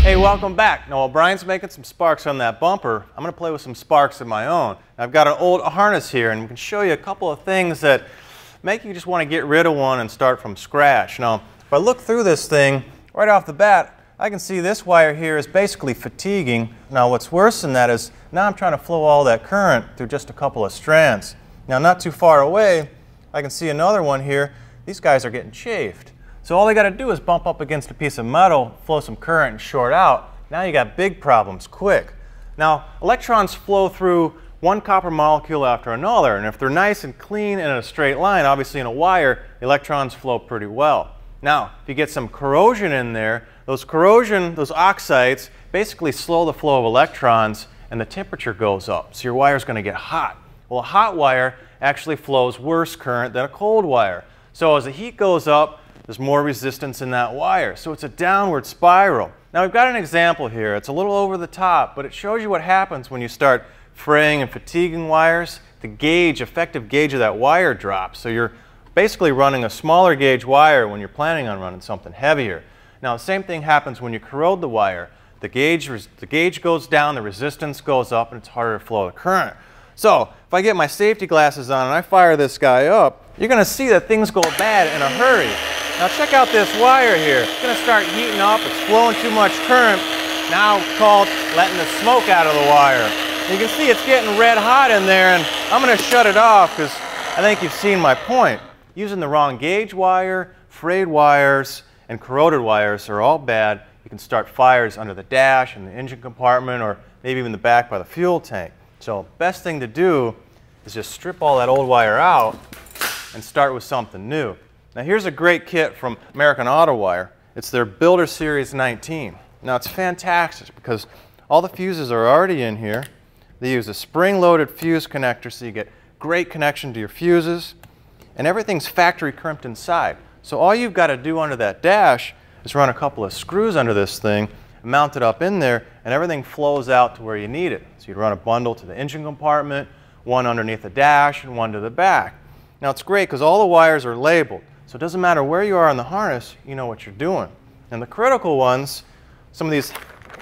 Hey, welcome back. Now while Brian's making some sparks on that bumper, I'm going to play with some sparks of my own. I've got an old harness here and we can show you a couple of things that make you just want to get rid of one and start from scratch. Now, if I look through this thing, right off the bat, I can see this wire here is basically fatiguing. Now what's worse than that is now I'm trying to flow all that current through just a couple of strands. Now not too far away, I can see another one here. These guys are getting chafed. So all they got to do is bump up against a piece of metal, flow some current and short out. Now you got big problems quick. Now electrons flow through one copper molecule after another, and if they're nice and clean and in a straight line, obviously in a wire, electrons flow pretty well. Now if you get some corrosion in there, those oxides basically slow the flow of electrons and the temperature goes up, so your wire is going to get hot. Well, a hot wire actually flows worse current than a cold wire. So as the heat goes up, there's more resistance in that wire. So it's a downward spiral. Now we've got an example here. It's a little over the top, but it shows you what happens when you start fraying and fatiguing wires. The gauge, effective gauge of that wire drops. So you're basically running a smaller gauge wire when you're planning on running something heavier. Now the same thing happens when you corrode the wire. The gauge goes down, the resistance goes up, and it's harder to flow the current. So if I get my safety glasses on and I fire this guy up, you're going to see that things go bad in a hurry. Now check out this wire here. It's going to start heating up. It's flowing too much current. Now it's called letting the smoke out of the wire. And you can see it's getting red hot in there, and I'm going to shut it off because I think you've seen my point. Using the wrong gauge wire, frayed wires, and corroded wires are all bad. You can start fires under the dash, in the engine compartment, or maybe even the back by the fuel tank. So best thing to do is just strip all that old wire out and start with something new. Now here's a great kit from American Autowire. It's their Builder Series 19. Now it's fantastic because all the fuses are already in here. They use a spring-loaded fuse connector so you get great connection to your fuses, and everything's factory crimped inside. So all you've got to do under that dash is run a couple of screws under this thing, mount it up in there, and everything flows out to where you need it. So you'd run a bundle to the engine compartment, one underneath the dash, and one to the back. Now it's great because all the wires are labeled. So it doesn't matter where you are on the harness, you know what you're doing. And the critical ones, some of these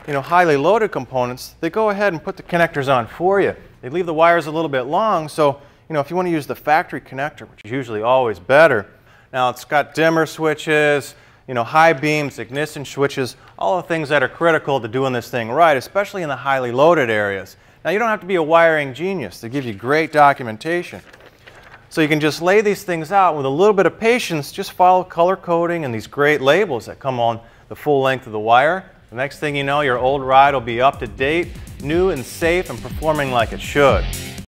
highly loaded components, they go ahead and put the connectors on for you. They leave the wires a little bit long, so if you want to use the factory connector, which is usually always better. Now it's got dimmer switches, high beams, ignition switches, all the things that are critical to doing this thing right, especially in the highly loaded areas. Now you don't have to be a wiring genius. They give you great documentation. So you can just lay these things out with a little bit of patience, just follow color coding and these great labels that come on the full length of the wire. The next thing you know, your old ride will be up to date, new and safe, and performing like it should.